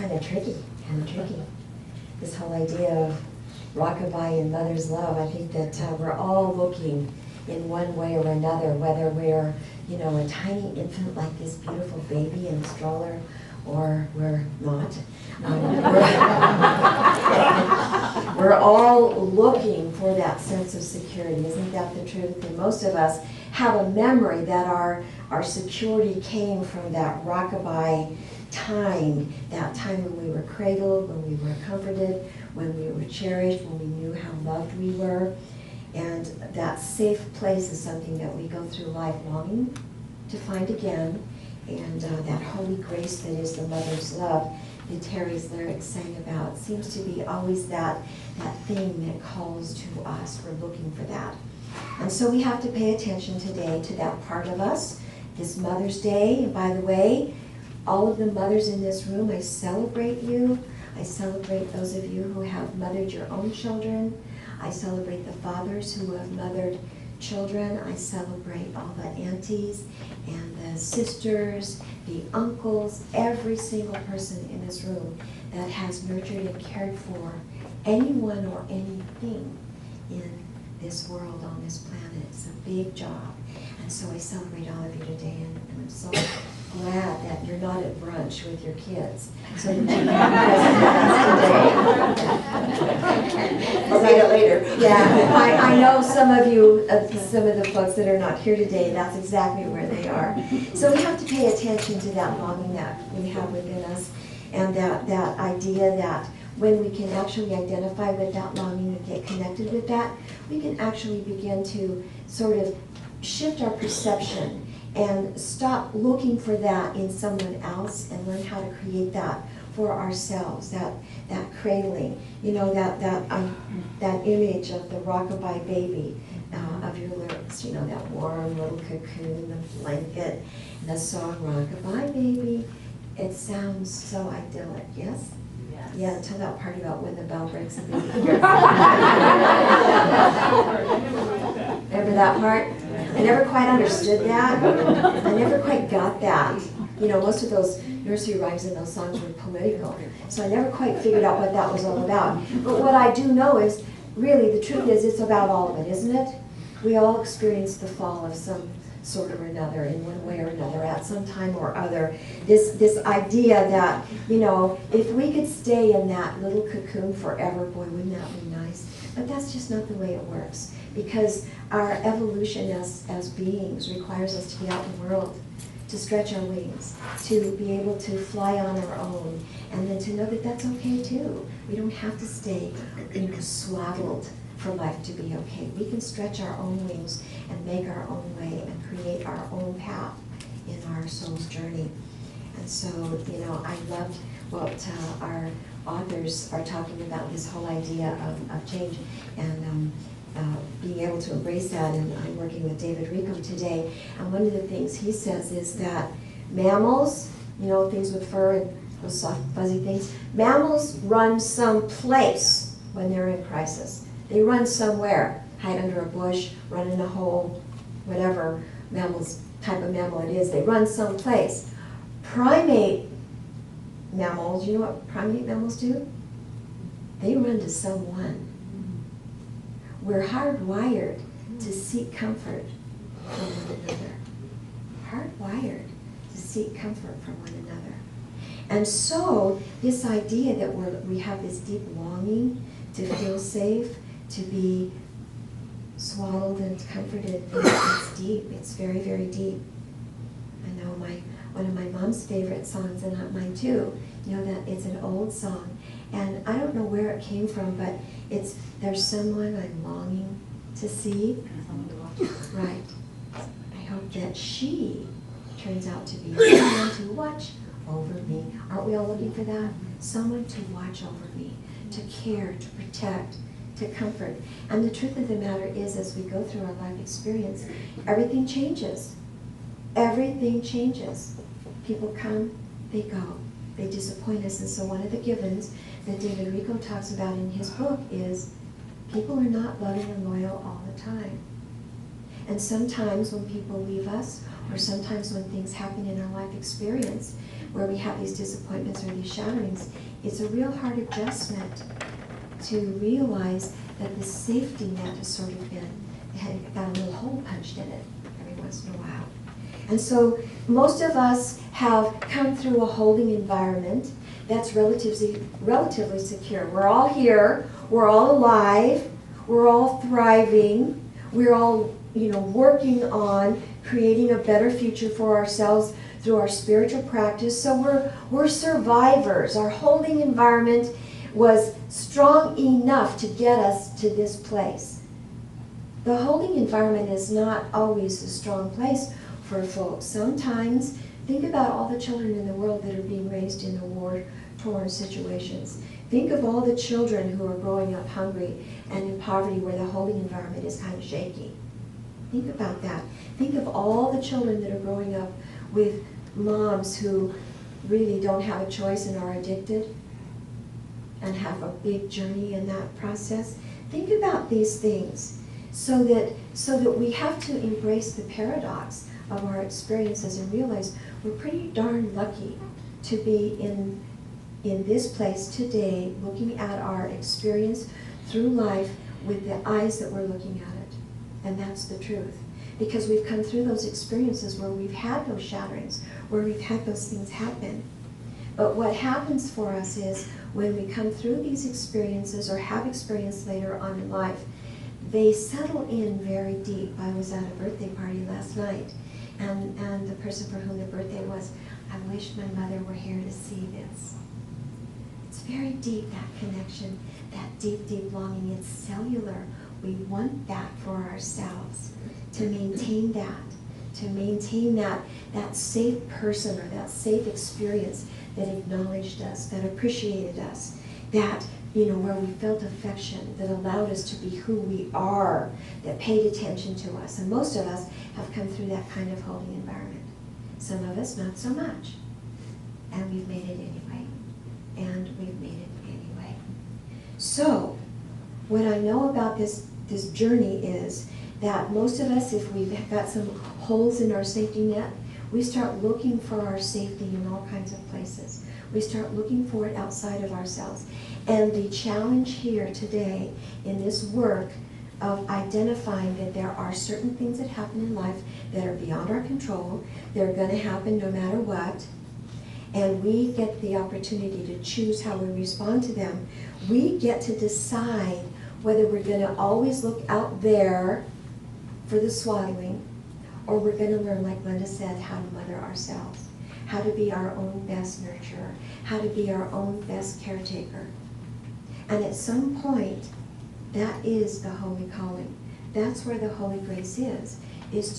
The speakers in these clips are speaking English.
kind of tricky, This whole idea of rockabye and mother's love. I think that we're all looking in one way or another, whether we're, a tiny infant like this beautiful baby in a stroller, or we're not. We're all looking for that sense of security. Isn't that the truth? And most of us have a memory that our security came from that rockabye time, that time when we were cradled, when we were comforted, when we were cherished, when we knew how loved we were. And that safe place is something that we go through life longing to find again. And that holy grace that is the mother's love that Terry's lyrics sang about seems to be always that thing that calls to us. We're looking for that. And so we have to pay attention today to that part of us, this Mother's Day. And by the way, all of the mothers in this room, I celebrate you. I celebrate those of you who have mothered your own children. I celebrate the fathers who have mothered children. I celebrate all the aunties and the sisters, the uncles, every single person in this room that has nurtured and cared for anyone or anything in this world, on this planet. It's a big job. And so I celebrate all of you today, and I'm so glad that you're not at brunch with your kids, so that you can be present today. I'll read it later. Yeah, I know some of you, some of the folks that are not here today, that's exactly where they are. So we have to pay attention to that longing that we have within us, and that idea that when we can actually identify with that longing and get connected with that, we can actually begin to sort of shift our perception and stop looking for that in someone else and learn how to create that for ourselves, that cradling, that image of the rockabye baby of your lyrics, that warm little cocoon, the blanket, and the song Rockabye Baby. It sounds so idyllic, yes? Yeah, until that part about when the bell breaks and baby hears. Remember that part? I never quite understood that. I never quite got that. Most of those nursery rhymes and those songs were political. So I never quite figured out what that was all about. But what I do know is, really, the truth is it's about all of it, isn't it? We all experience the fall of some sort or another, in one way or another, at some time or other. This idea that, if we could stay in that little cocoon forever, boy, wouldn't that be nice? But that's just not the way it works, because our evolution as beings requires us to be out in the world, to stretch our wings, to be able to fly on our own, and then to know that that's okay too. We don't have to stay swaddled for life to be okay. We can stretch our own wings and make our own way and create our own path in our soul's journey. And so, I loved what our authors are talking about, this whole idea of change and being able to embrace that. And I'm working with David Rico today, and one of the things he says is that mammals, things with fur and those soft fuzzy things, mammals run someplace when they're in crisis. They run somewhere, hide under a bush, run in a hole, whatever type of mammal it is, they run someplace. Primate mammals, you know what primate mammals do? They run to someone. We're hardwired to seek comfort from one another. Hardwired to seek comfort from one another. And so this idea that we have this deep longing to feel safe, to be swallowed and comforted, it's deep. It's very, very deep. I know one of my mom's favorite songs, and mine too, that it's an old song. And I don't know where it came from, but there's someone I'm longing to see. Right. I hope that she turns out to be someone to watch over me. Aren't we all looking for that? Someone to watch over me, to care, to protect, to comfort. And the truth of the matter is, as we go through our life experience, everything changes. Everything changes. People come, they go. They disappoint us. And so one of the givens that David Rico talks about in his book is people are not loving and loyal all the time. And sometimes when people leave us, or sometimes when things happen in our life experience, where we have these disappointments or these shatterings, it's a real hard adjustment to realize that the safety net has sort of been, had got a little hole punched in it every once in a while. And so most of us have come through a holding environment that's relatively secure. We're all here, we're all alive, we're all thriving, we're all, working on creating a better future for ourselves through our spiritual practice. So we're survivors. Our holding environment was strong enough to get us to this place. The holding environment is not always a strong place for folks. Sometimes, think about all the children in the world that are being raised in the war-torn situations. Think of all the children who are growing up hungry and in poverty where the holding environment is kind of shaky. Think about that. Think of all the children that are growing up with moms who really don't have a choice and are addicted and have a big journey in that process. Think about these things so that we have to embrace the paradox of our experiences and realize we're pretty darn lucky to be in this place today, looking at our experience through life with the eyes that we're looking at it. And that's the truth. Because we've come through those experiences where we've had those shatterings, where we've had those things happen. But what happens for us is when we come through these experiences or have experienced later on in life, they settle in very deep. I was at a birthday party last night, and the person for whom the birthday was, I wish my mother were here to see this. It's very deep, that connection, that deep, deep longing. It's cellular. We want that for ourselves, to maintain that safe person or that safe experience that acknowledged us, that appreciated us, that, where we felt affection, that allowed us to be who we are, that paid attention to us. And most of us have come through that kind of holding environment. Some of us not so much. And we've made it anyway. So, what I know about this journey is that most of us, if we've got some holes in our safety net, we start looking for our safety in all kinds of places. We start looking for it outside of ourselves. And the challenge here today in this work of identifying that there are certain things that happen in life that are beyond our control, they're going to happen no matter what, and we get the opportunity to choose how we respond to them. We get to decide whether we're going to always look out there for the swaddling, or we're going to learn, like Linda said, how to mother ourselves, how to be our own best nurturer, how to be our own best caretaker. And at some point, that is the holy calling. That's where the holy grace is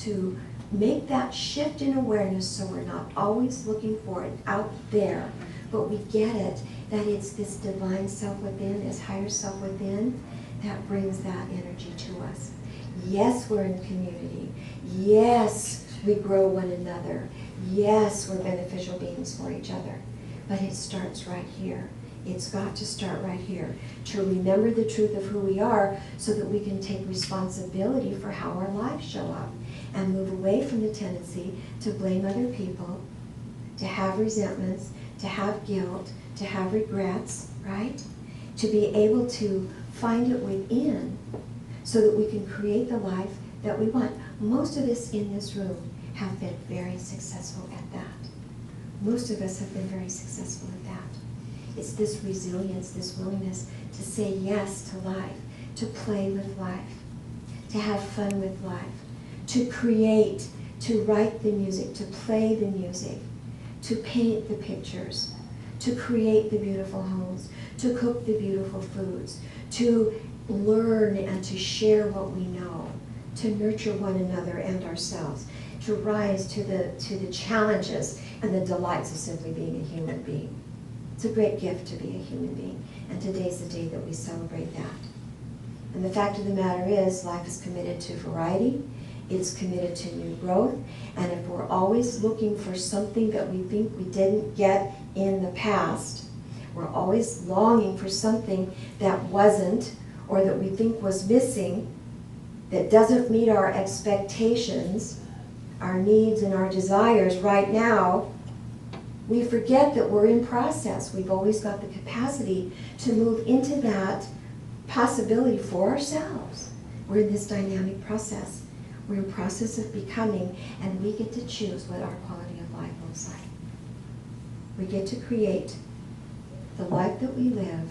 to make that shift in awareness so we're not always looking for it out there, but we get it, that it's this divine self within, this higher self within, that brings that energy to us. Yes, we're in community. Yes, we grow one another. Yes, we're beneficial beings for each other. But it starts right here. It's got to start right here, to remember the truth of who we are so that we can take responsibility for how our lives show up and move away from the tendency to blame other people, to have resentments, to have guilt, to have regrets, right? To be able to find it within so that we can create the life that we want. Most of us in this room have been very successful at that. Most of us have been very successful at that. It's this resilience, this willingness to say yes to life, to play with life, to have fun with life, to create, to write the music, to play the music, to paint the pictures, to create the beautiful homes, to cook the beautiful foods, to learn and to share what we know, to nurture one another and ourselves, to rise to the challenges and the delights of simply being a human being. It's a great gift to be a human being, and today's the day that we celebrate that. And the fact of the matter is, life is committed to variety, it's committed to new growth, and if we're always looking for something that we think we didn't get in the past, we're always longing for something that wasn't, or that we think was missing, that doesn't meet our expectations, our needs and our desires right now, we forget that we're in process. We've always got the capacity to move into that possibility for ourselves. We're in this dynamic process. We're in process of becoming, and we get to choose what our quality of life looks like. We get to create the life that we live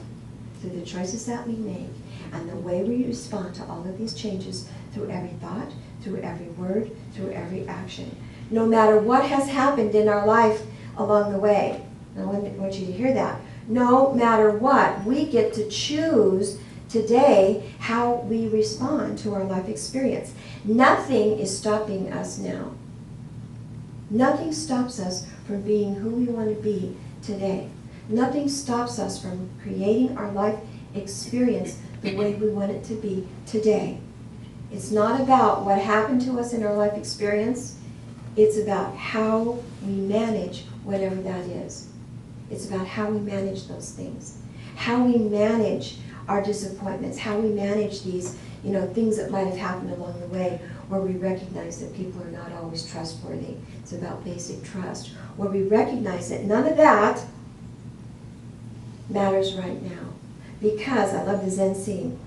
through the choices that we make and the way we respond to all of these changes through every thought, through every word, through every action. No matter what has happened in our life along the way. I want you to hear that. No matter what, we get to choose today how we respond to our life experience. Nothing is stopping us now. Nothing stops us from being who we want to be today. Nothing stops us from creating our life experience the way we want it to be today. It's not about what happened to us in our life experience. It's about how we manage whatever that is. It's about how we manage those things, how we manage our disappointments, how we manage these, things that might have happened along the way, where we recognize that people are not always trustworthy. It's about basic trust, where we recognize that none of that matters right now. Because I love the Zen saying,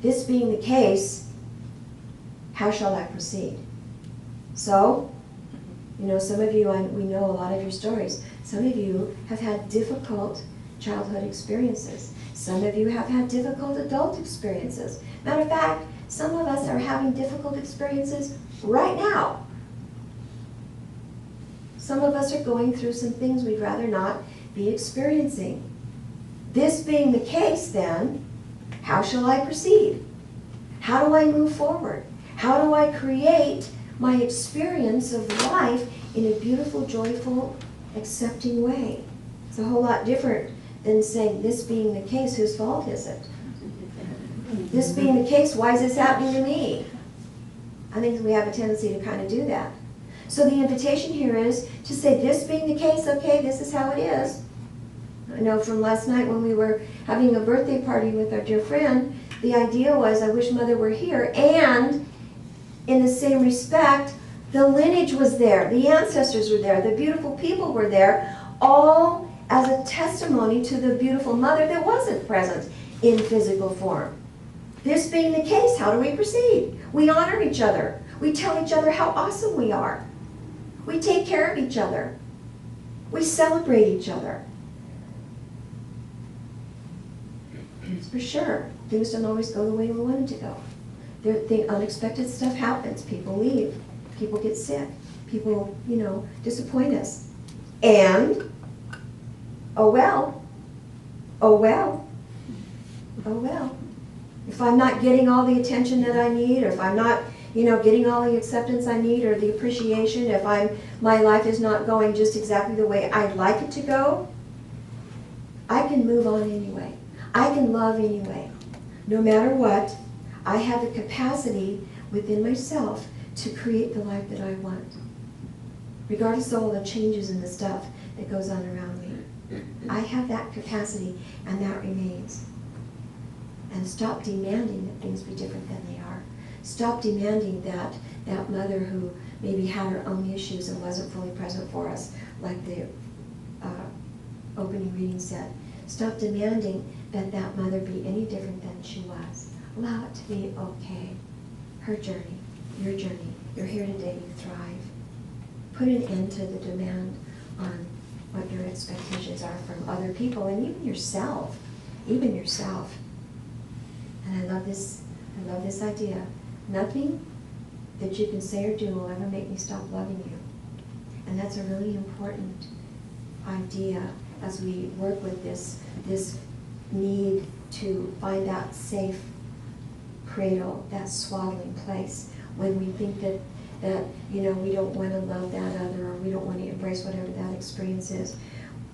this being the case, how shall I proceed? So, some of you, we know a lot of your stories. Some of you have had difficult childhood experiences. Some of you have had difficult adult experiences. Matter of fact, some of us are having difficult experiences right now. Some of us are going through some things we'd rather not be experiencing. This being the case, then, how shall I proceed? How do I move forward? How do I create my experience of life in a beautiful, joyful, accepting way? It's a whole lot different than saying, this being the case, whose fault is it? This being the case, why is this happening to me? I think we have a tendency to kind of do that. So the invitation here is to say, this being the case, okay, this is how it is. I know from last night when we were having a birthday party with our dear friend, the idea was, I wish Mother were here, and in the same respect, the lineage was there, the ancestors were there, the beautiful people were there, all as a testimony to the beautiful Mother that wasn't present in physical form. This being the case, how do we proceed? We honor each other. We tell each other how awesome we are. We take care of each other. We celebrate each other. For sure, things don't always go the way we want them to go. The unexpected stuff happens. People leave. People get sick. People, disappoint us. And, oh well. If I'm not getting all the attention that I need, or if I'm not, getting all the acceptance I need, or the appreciation, if my life is not going just exactly the way I'd like it to go, I can move on anyway. I can love anyway. No matter what, I have the capacity within myself to create the life that I want, regardless of all the changes and the stuff that goes on around me. I have that capacity, and that remains. And stop demanding that things be different than they are. Stop demanding that mother who maybe had her own issues and wasn't fully present for us, like the opening reading said. Stop demanding that mother be any different than she was. Allow it to be okay. Her journey, your journey. You're here today, you thrive. Put an end to the demand on what your expectations are from other people, and even yourself. Even yourself. And I love this idea. Nothing that you can say or do will ever make me stop loving you. And that's a really important idea as we work with this need to find that safe cradle, that swaddling place, when we think that we don't want to love that other, or we don't want to embrace whatever that experience is.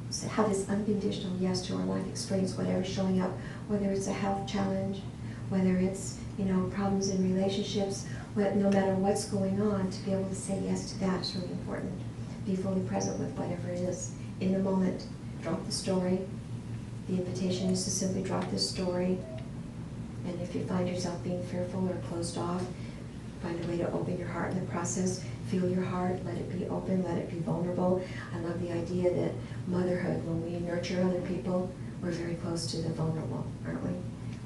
So have this unconditional yes to our life experience, whatever's showing up, whether it's a health challenge, whether it's problems in relationships, no matter what's going on, to be able to say yes to that is really important. Be fully present with whatever it is in the moment. Drop the story. The invitation is to simply drop this story. And if you find yourself being fearful or closed off, Find a way to open your heart in the process. Feel your heart, let it be open, let it be vulnerable. I love the idea that motherhood, when we nurture other people, we're very close to the vulnerable, aren't we?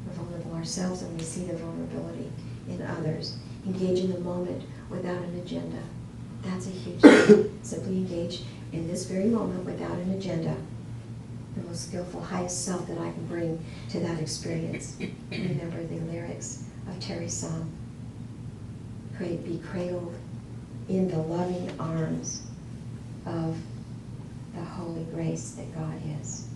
We're vulnerable ourselves and we see the vulnerability in others. Engage in the moment without an agenda. That's a huge thing. Simply engage in this very moment without an agenda. The most skillful, highest self that I can bring to that experience. Remember the lyrics of Terry's song. Be cradled in the loving arms of the holy grace that God is.